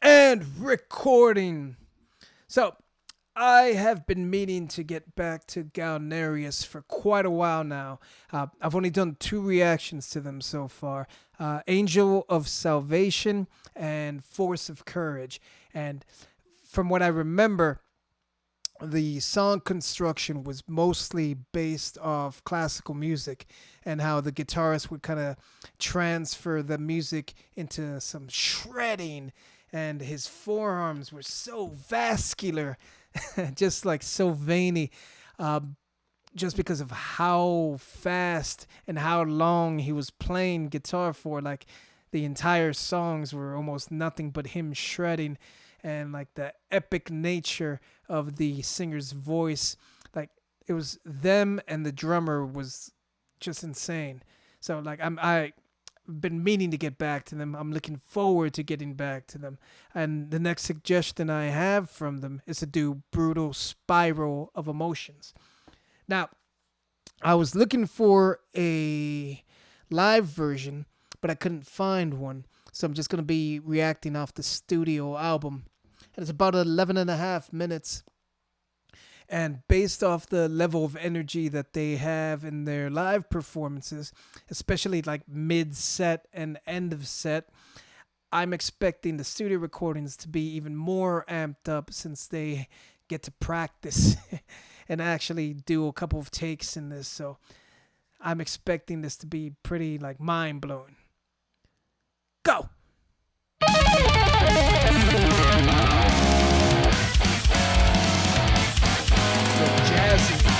And recording. So, I have been meaning to get back to Galneryus for quite a while now. I've only done two reactions to them so far, Angel of Salvation and Force of Courage. And from what I remember, the song construction was mostly based off classical music and how the guitarist would kind of transfer the music into some shredding, and his forearms were so vascular, just like so veiny, uh, just because of how fast and how long he was playing guitar for. Like the entire songs were almost nothing but him shredding, and like the epic nature of the singer's voice. Like it was them, and the drummer was just insane. So like I've been meaning to get back to them. I'm looking forward to getting back to them. And the next suggestion I have from them is to do Brutal Spiral of Emotions. Now, I was looking for a live version, but I couldn't find one. So I'm just going to be reacting off the studio album. And it's about 11 and a half minutes. And based off the level of energy that they have in their live performances, especially like mid set and end of set, I'm expecting the studio recordings to be even more amped up since they get to practice and actually do a couple of takes in this. So I'm expecting this to be pretty like mind blowing. Go! Jazzy.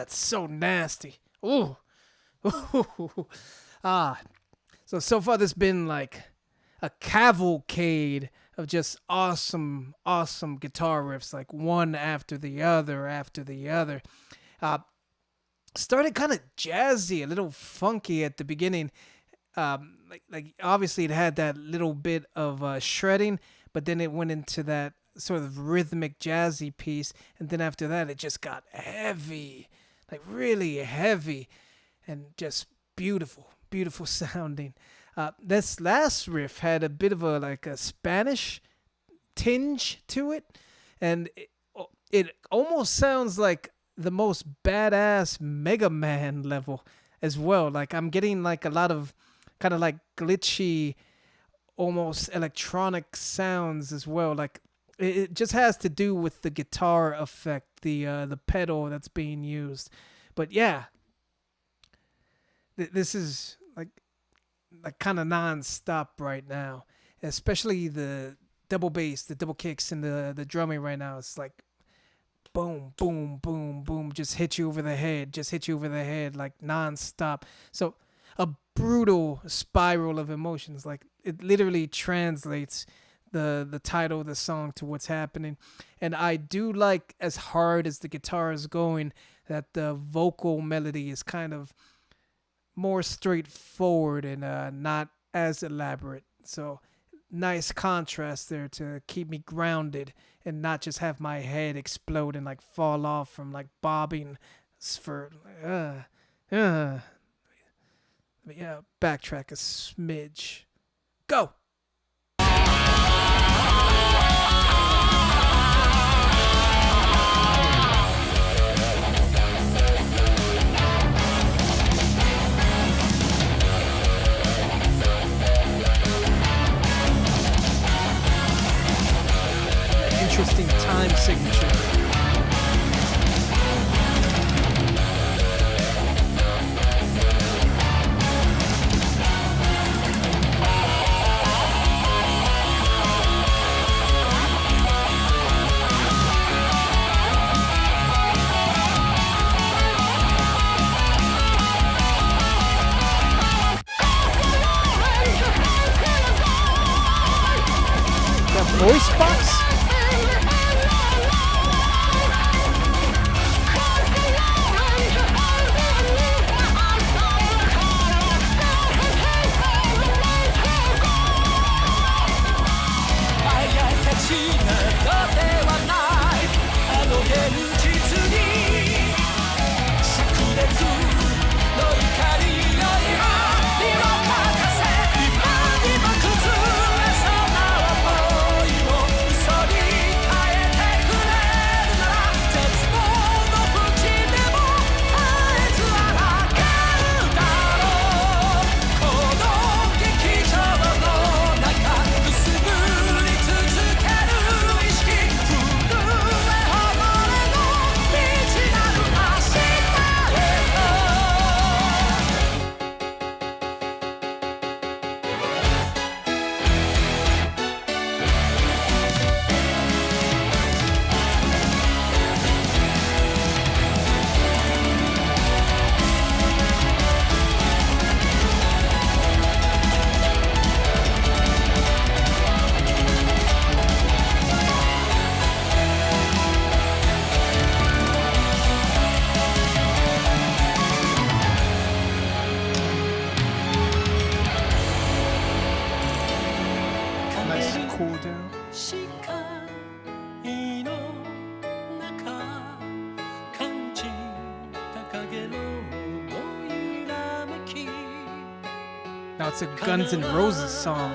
That's so nasty. Ooh. ah. So far there's been like a cavalcade of just awesome guitar riffs, like one after the other. Uh, Started kind of jazzy, a little funky at the beginning. Like obviously it had that little bit of shredding, but then it went into that sort of rhythmic jazzy piece, and then after that it just got heavy, like really heavy, and just beautiful sounding. This last riff had a bit of a like a Spanish tinge to it, and it almost sounds like the most badass Mega Man level as well. Like I'm getting like a lot of kind of like glitchy, almost electronic sounds as well. Like it just has to do with the guitar effect, the pedal that's being used. But yeah, this is like kind of non-stop right now, especially the double bass, the double kicks, and the drumming right now. It's like boom, boom, boom, boom, just hit you over the head, like non-stop. So a brutal spiral of emotions. Like it literally translates the title of the song to what's happening. And I do like, as hard as the guitar is going, that the vocal melody is kind of more straightforward and not as elaborate. So nice contrast there to keep me grounded and not just have my head explode and like fall off from like bobbing for yeah, backtrack a smidge. Go. Interesting time signature. That voice box? Cool down. Now it's a Guns N' Roses song.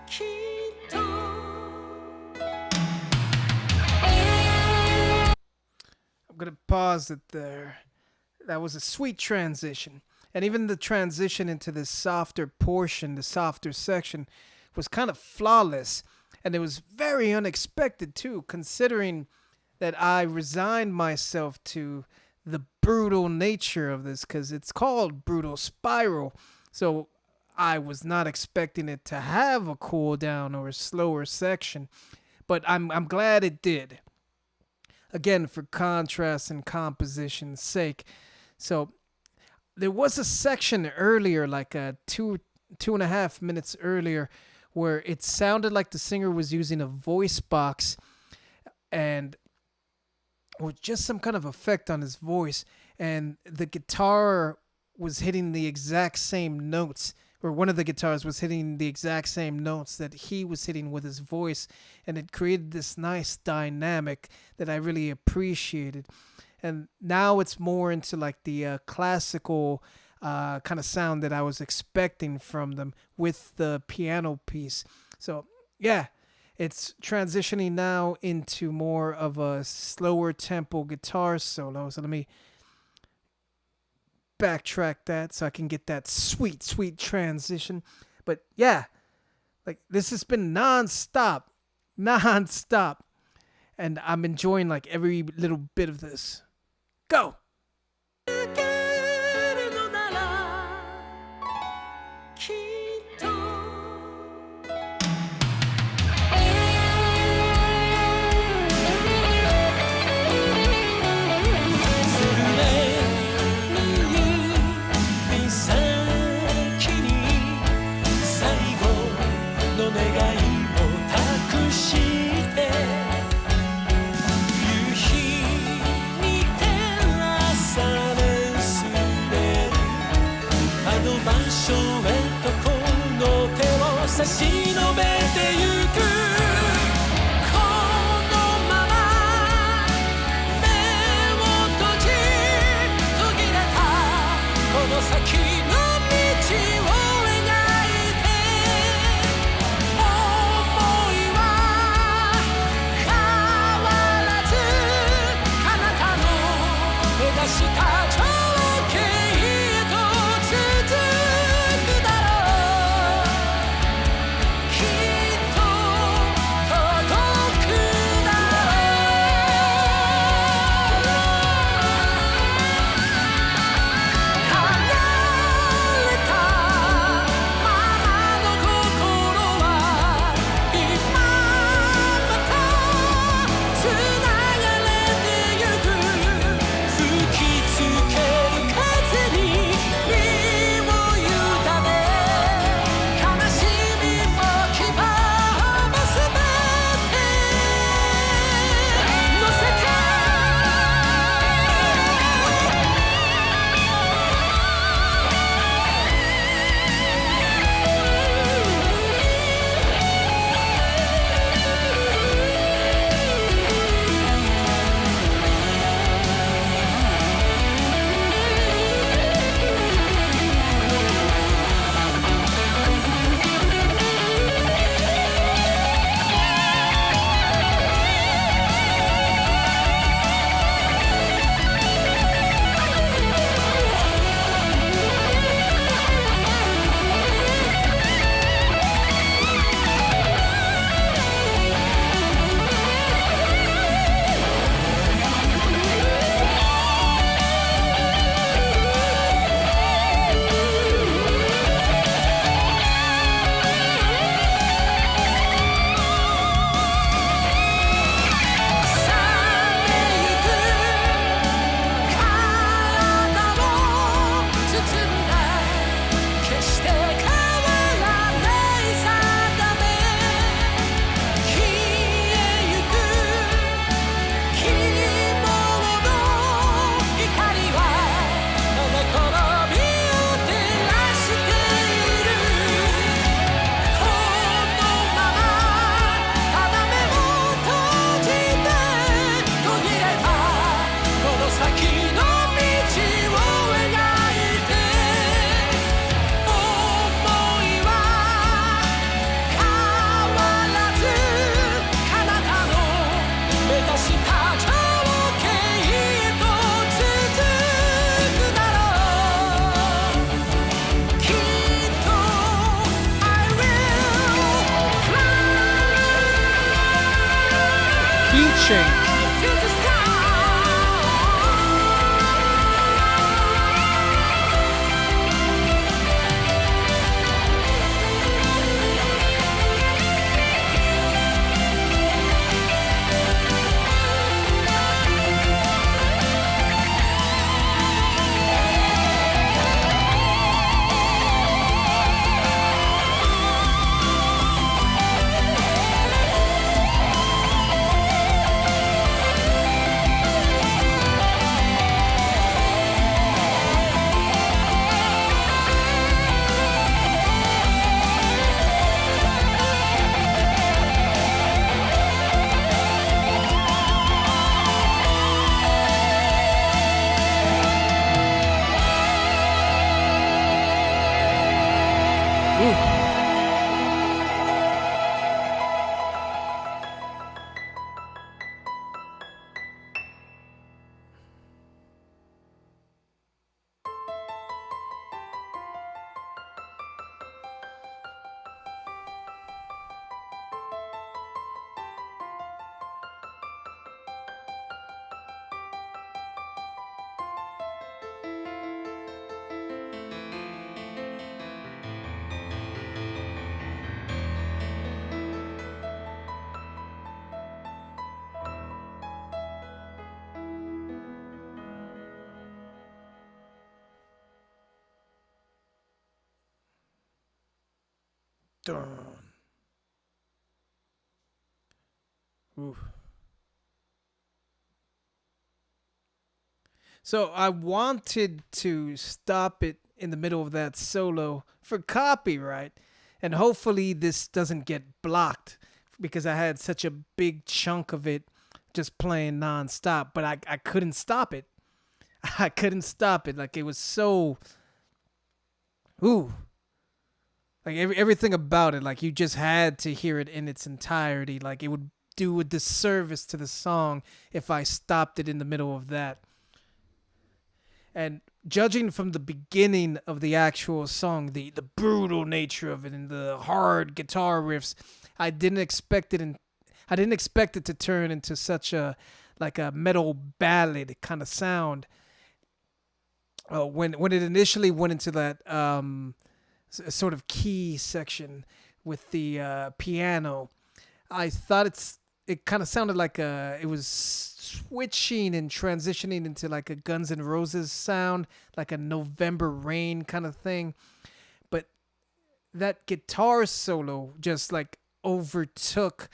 Keep gonna pause it there. That was a sweet transition. And even the transition into the softer portion, the softer section, was kind of flawless. And it was very unexpected too, considering that I resigned myself to the brutal nature of this, because it's called Brutal Spiral. So I was not expecting it to have a cooldown or a slower section, but I'm glad it did. Again, for contrast and composition's sake. So there was a section earlier, like 2.5 minutes earlier, where it sounded like the singer was using a voice box and or just some kind of effect on his voice, and the guitar was hitting the exact same notes, or one of the guitars was hitting the exact same notes that he was hitting with his voice, and it created this nice dynamic that I really appreciated. And now it's more into like the classical kind of sound that I was expecting from them with the piano piece. So yeah, it's transitioning now into more of a slower tempo guitar solo. So let me backtrack that so I can get that sweet, sweet transition. But yeah, like this has been non-stop. And I'm enjoying like every little bit of this. Go! 夕日に照ら key change. Ooh. Dun. Ooh. So I wanted to stop it in the middle of that solo for copyright, and hopefully this doesn't get blocked because I had such a big chunk of it just playing nonstop, but I couldn't stop it. I couldn't stop it. Like it was so, ooh, like everything about it. Like you just had to hear it in its entirety. Like it would do a disservice to the song if I stopped it in the middle of that. And judging from the beginning of the actual song, the brutal nature of it and the hard guitar riffs, I didn't expect it, and I didn't expect it to turn into such a like a metal ballad kind of sound. When it initially went into that sort of key section with the piano, I thought it kind of sounded like it was switching and transitioning into like a Guns N' Roses sound, like a November Rain kind of thing. But that guitar solo just like overtook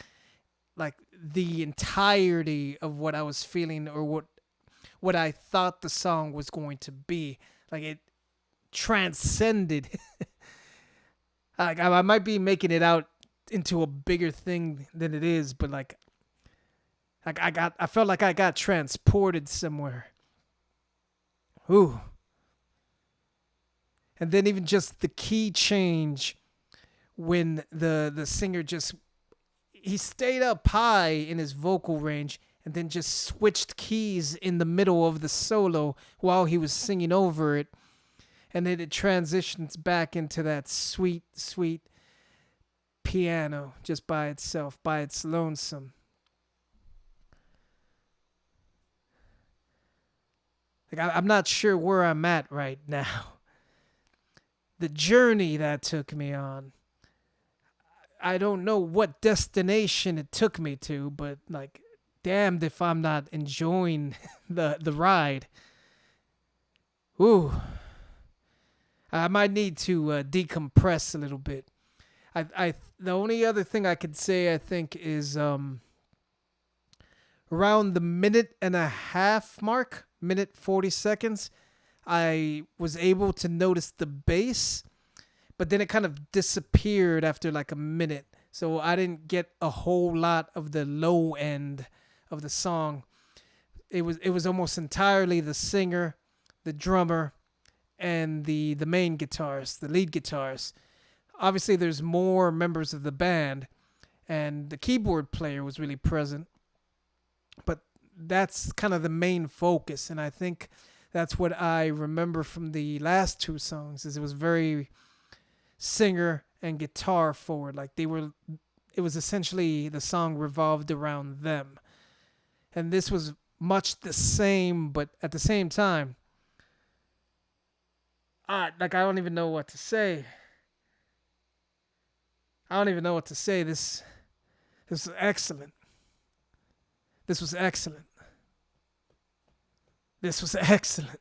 like the entirety of what I was feeling or what I thought the song was going to be. Like it transcended. Like I might be making it out into a bigger thing than it is, but like I felt like I got transported somewhere. Ooh. And then even just the key change when the singer just he stayed up high in his vocal range and then just switched keys in the middle of the solo while he was singing over it. And then it transitions back into that sweet, sweet piano just by itself, by its lonesome. Like I'm not sure where I'm at right now. The journey that took me on. I don't know what destination it took me to, but like, damned if I'm not enjoying the ride. Ooh, I might need to decompress a little bit. The only other thing I could say I think is around the minute and a half mark, minute 40 seconds, I was able to notice the bass, but then it kind of disappeared after like a minute. So I didn't get a whole lot of the low end of the song. It was almost entirely the singer, the drummer, and the main guitarist, the lead guitarist. Obviously, there's more members of the band, and the keyboard player was really present. But that's kind of the main focus, and I think that's what I remember from the last two songs. Is it was very singer and guitar forward. Like it was essentially the song revolved around them. and this was much the same, but at the same time, like I don't even know what to say. I don't even know what to say. This was excellent. This was excellent. This was excellent.